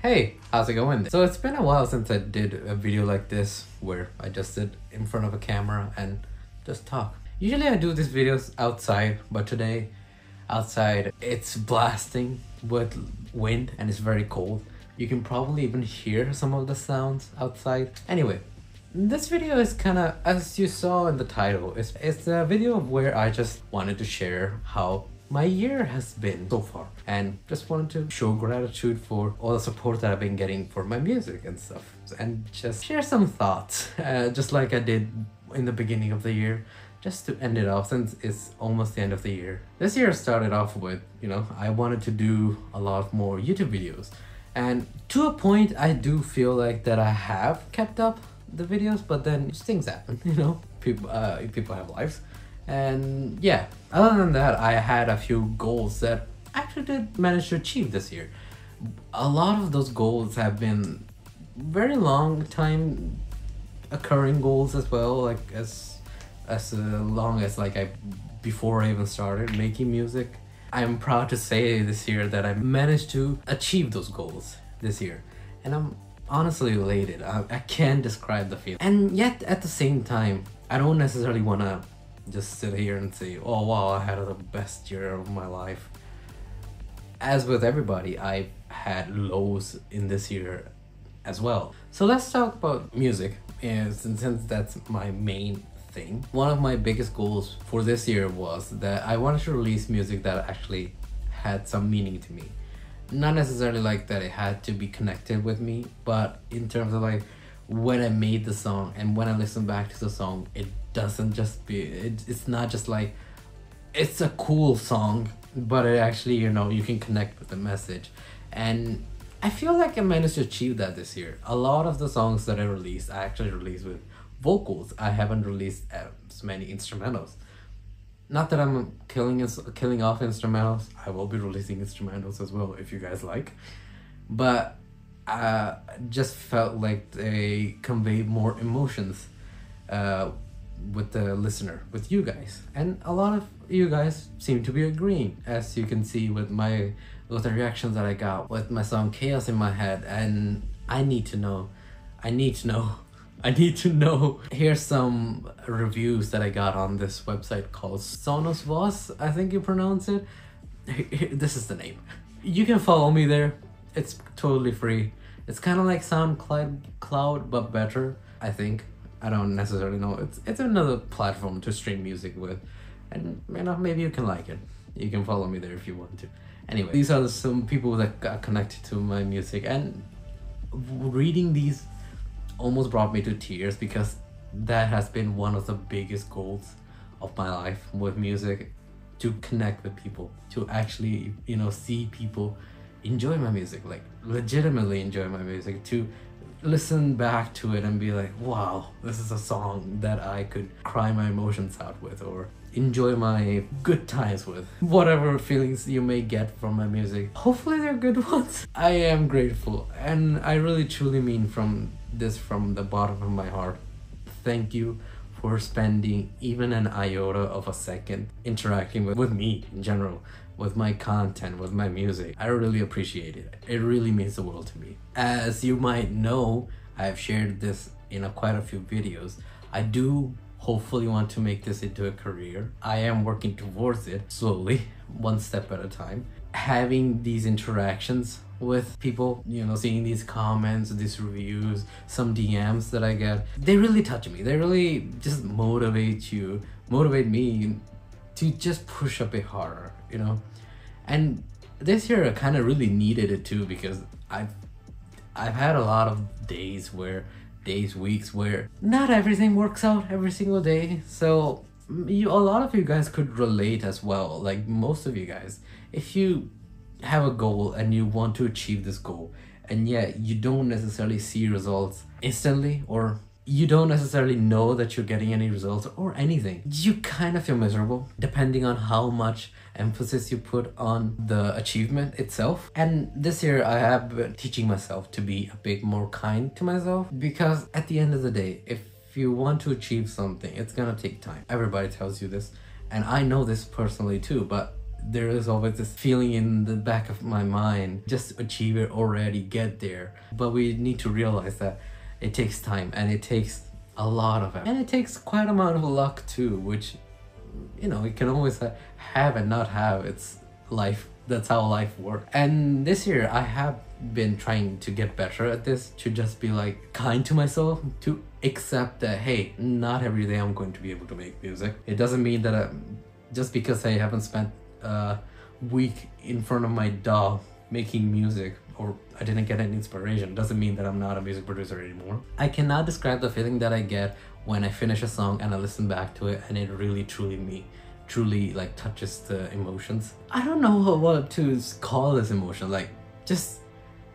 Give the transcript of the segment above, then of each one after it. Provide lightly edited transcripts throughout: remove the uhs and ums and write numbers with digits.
Hey, how's it going? So it's been a while since I did a video like this where I just sit in front of a camera and just talk. Usually I do these videos outside, but today outside it's blasting with wind and it's very cold. You can probably even hear some of the sounds outside. Anyway, this video is kind of, as you saw in the title, it's a video where I just wanted to share how my year has been so far and just wanted to show gratitude for all the support that I've been getting for my music and stuff, and just share some thoughts just like I did in the beginning of the year, just to end it off since it's almost the end of the year. This year started off with, I wanted to do a lot more YouTube videos, and to a point I do feel like that I have kept up the videos, but then things happen, people have lives. And yeah, other than that, I had a few goals that I actually did manage to achieve this year. A lot of those goals have been very long time occurring goals as well, like as long as before I even started making music. I'm proud to say this year that I managed to achieve those goals this year, and I'm honestly elated. I can't describe the feeling, and yet at the same time I don't necessarily want to just sit here and say, oh wow, I had the best year of my life. As with everybody, I've had lows in this year as well. So let's talk about music, since that's my main thing. One of my biggest goals for this year was that I wanted to release music that actually had some meaning to me. Not necessarily like that it had to be connected with me, but in terms of like when I made the song and when I listen back to the song, it doesn't just be, it's not just like it's a cool song, but it actually, you can connect with the message. And I feel like I managed to achieve that this year. A lot of the songs that I actually released with vocals. I haven't released as many instrumentals. Not that I'm killing off instrumentals. I will be releasing instrumentals as well if you guys like, but just felt like they convey more emotions with the listener, with you guys, and a lot of you guys seem to be agreeing, as you can see with the reactions that I got with my song Chaos in My Head. And I need to know here's some reviews that I got on this website called Sonos Voss, I think you pronounce it. This is the name. You can follow me there. It's totally free. It's kind of like SoundCloud but better, I think. I don't necessarily know. It's another platform to stream music with, and maybe you can like it. You can follow me there if you want to. Anyway, these are some people that got connected to my music, and reading these almost brought me to tears, because that has been one of the biggest goals of my life with music, to connect with people, to actually see people enjoy my music, like legitimately enjoy my music, to listen back to it and be like, wow, this is a song that I could cry my emotions out with, or enjoy my good times with. Whatever feelings you may get from my music, hopefully they're good ones. I am grateful, and I really truly mean from the bottom of my heart, thank you for spending even an iota of a second interacting with me in general, with my content, with my music. I really appreciate it. It really means the world to me. As you might know, I've shared this in quite a few videos. I do hopefully want to make this into a career. I am working towards it slowly, one step at a time. Having these interactions with people, seeing these comments, these reviews, some DMs that I get, they really touch me. They really just motivate me to just push a bit harder, And this year I kind of really needed it too, because I've had a lot of weeks where not everything works out every single day. So a lot of you guys could relate as well, like most of you guys. If you have a goal and you want to achieve this goal, and yet you don't necessarily see results instantly, or you don't necessarily know that you're getting any results or anything, you kind of feel miserable, depending on how much emphasis you put on the achievement itself. And this year I have been teaching myself to be a bit more kind to myself, because at the end of the day, if you want to achieve something, it's gonna take time. Everybody tells you this, and I know this personally too, but there is always this feeling in the back of my mind, just achieve it already, get there. But we need to realize that it takes time, and it takes a lot of it, and it takes quite amount of luck too, which, you know, you can always have and not have. It's life. That's how life works. And this year I have been trying to get better at this, to just be like kind to myself, to accept that, hey, not every day I'm going to be able to make music. It doesn't mean that just because I haven't spent a week in front of my DAW making music, or I didn't get any inspiration, doesn't mean that I'm not a music producer anymore. I cannot describe the feeling that I get when I finish a song and I listen back to it and it really truly like touches the emotions. I don't know what to call this emotion, like just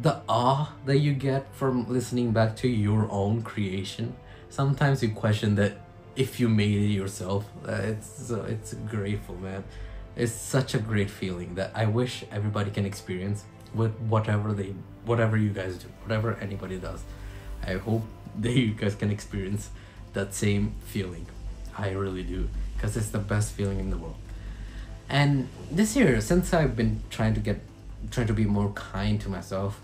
the awe that you get from listening back to your own creation. Sometimes you question that if you made it yourself. It's grateful, man. It's such a great feeling that I wish everybody can experience with whatever you guys do, whatever anybody does. I hope that you guys can experience that same feeling. I really do, because it's the best feeling in the world. And this year, since I've been trying to be more kind to myself,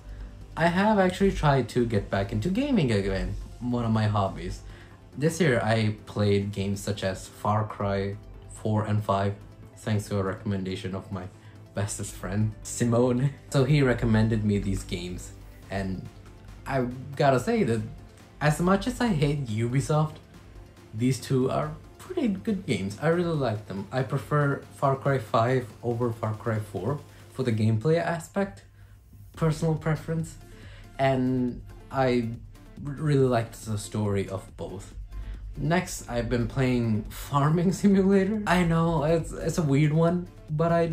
I have actually tried to get back into gaming again, one of my hobbies. This year I played games such as Far Cry 4 and 5, thanks to a recommendation of my bestest friend, Simone. So he recommended me these games, and I gotta say that as much as I hate Ubisoft, these two are pretty good games. I really like them. I prefer Far Cry 5 over Far Cry 4 for the gameplay aspect, personal preference, and I really liked the story of both. Next, I've been playing Farming Simulator. I know it's a weird one, but I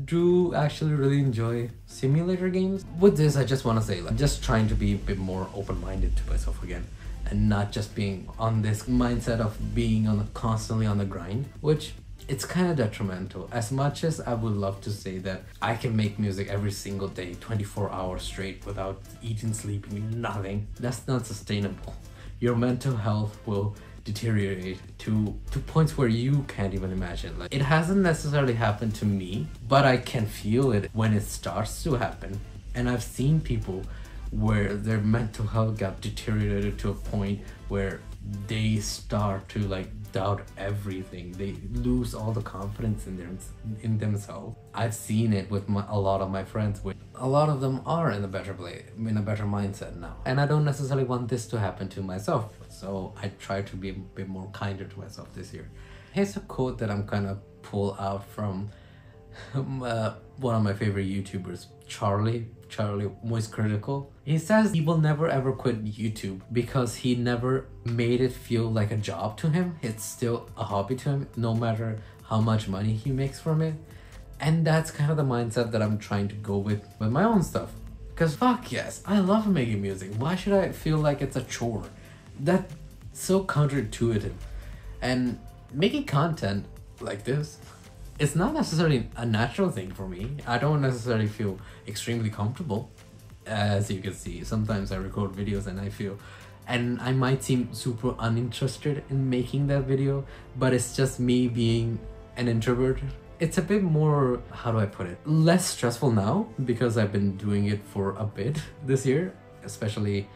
do actually really enjoy simulator games. With this, I just want to say, like, just trying to be a bit more open-minded to myself again, and not just being on this mindset of being constantly on the grind, which it's kind of detrimental. As much as I would love to say that I can make music every single day, 24 hours straight, without eating, sleeping, nothing, that's not sustainable. Your mental health will deteriorate to points where you can't even imagine. Like, it hasn't necessarily happened to me, but I can feel it when it starts to happen. And I've seen people where their mental health got deteriorated to a point where they start to like doubt everything. They lose all the confidence in themselves. I've seen it with a lot of my friends. A lot of them are in a better mindset now, and I don't necessarily want this to happen to myself. So I try to be a bit more kinder to myself this year. Here's a quote that I'm gonna pull out from one of my favorite YouTubers, Charlie Voice Critical. He says he will never ever quit YouTube because he never made it feel like a job to him. It's still a hobby to him, no matter how much money he makes from it. And that's kind of the mindset that I'm trying to go with my own stuff. Because fuck yes, I love making music. Why should I feel like it's a chore? That's so counterintuitive. And making content like this, it's not necessarily a natural thing for me. I don't necessarily feel extremely comfortable. As you can see, sometimes I record videos and I might seem super uninterested in making that video, but it's just me being an introvert. It's a bit more, how do I put it, less stressful now because I've been doing it for a bit this year, especially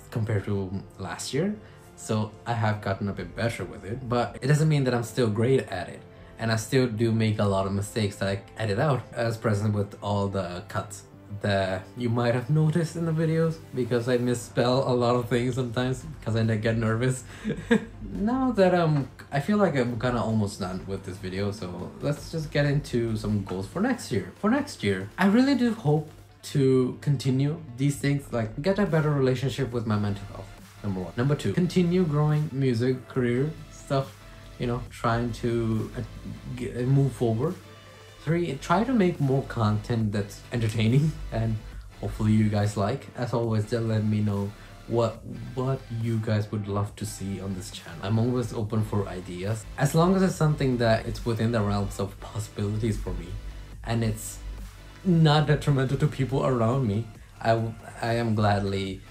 compared to last year. So I have gotten a bit better with it, but it doesn't mean that I'm still great at it. And I still do make a lot of mistakes that I edit out, as present with all the cuts that you might have noticed in the videos, because I misspell a lot of things sometimes because I get nervous. Now that I feel like I'm kind of almost done with this video, so let's just get into some goals for next year. For next year, I really do hope to continue these things, like get a better relationship with my mental health, number one. Number two, continue growing music career stuff, you know, trying to move forward. Three, try to make more content that's entertaining and hopefully you guys like. As always, just let me know what you guys would love to see on this channel. I'm always open for ideas, as long as it's something that it's within the realms of possibilities for me and it's not detrimental to people around me. I am gladly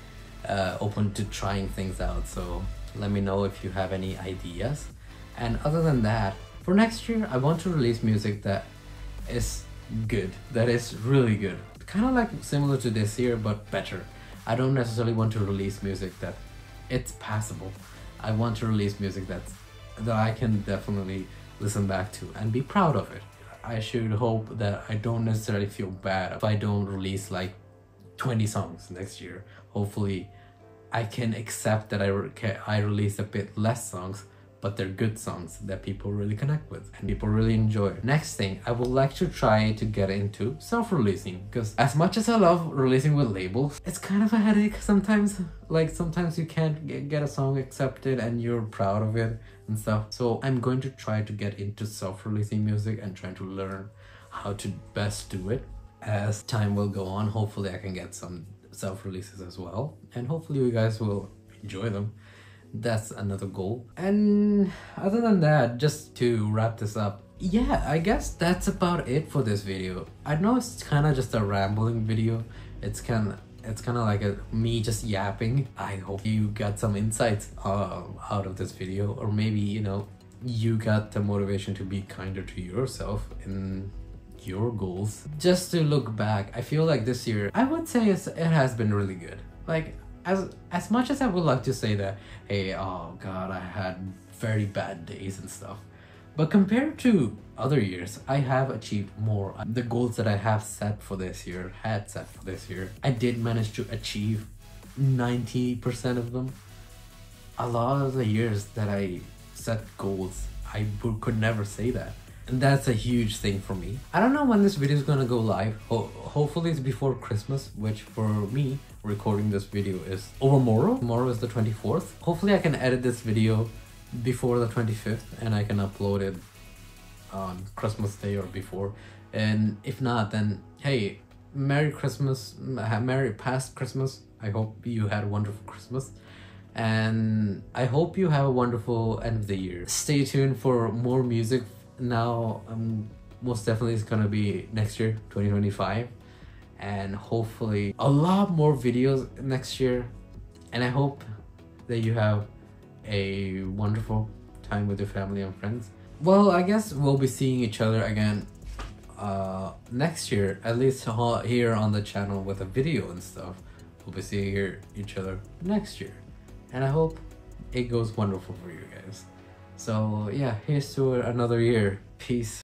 open to trying things out, so let me know if you have any ideas. And other than that, for next year, I want to release music that is good. That is really good. Kind of like similar to this year, but better. I don't necessarily want to release music that it's passable. I want to release music that I can definitely listen back to and be proud of it. I should hope that I don't necessarily feel bad if I don't release like 20 songs next year. Hopefully I can accept that I release a bit less songs, but they're good songs that people really connect with and people really enjoy. Next thing, I would like to try to get into self-releasing, because as much as I love releasing with labels, it's kind of a headache sometimes. Like sometimes you can't get a song accepted and you're proud of it and stuff. So I'm going to try to get into self-releasing music and trying to learn how to best do it. As time will go on, hopefully I can get some self-releases as well, and hopefully you guys will enjoy them. That's another goal. And other than that, just to wrap this up, yeah, I guess that's about it for this video. I know it's kind of just a rambling video. It's kind of like me just yapping. I hope you got some insights out of this video, or maybe, you know, you got the motivation to be kinder to yourself in your goals. Just to look back, I feel like this year, I would say it has been really good. Like, as much as I would like to say that, hey, oh god, I had very bad days and stuff, but compared to other years, I have achieved more. The goals that I had set for this year, I did manage to achieve 90% of them. A lot of the years that I set goals, I could never say that. And that's a huge thing for me. I don't know when this video is gonna go live. Hopefully it's before Christmas, which for me, recording this video is tomorrow. Tomorrow is the 24th. Hopefully I can edit this video before the 25th and I can upload it on Christmas Day or before. And if not, then hey, Merry Christmas, Merry past Christmas. I hope you had a wonderful Christmas. And I hope you have a wonderful end of the year. Stay tuned for more music. Now most definitely it's gonna be next year, 2025, and hopefully a lot more videos next year. And I hope that you have a wonderful time with your family and friends. Well, I guess we'll be seeing each other again next year, at least here on the channel with a video and stuff. We'll be seeing each other next year, and I hope it goes wonderful for you guys. So yeah, here's to another year. Peace.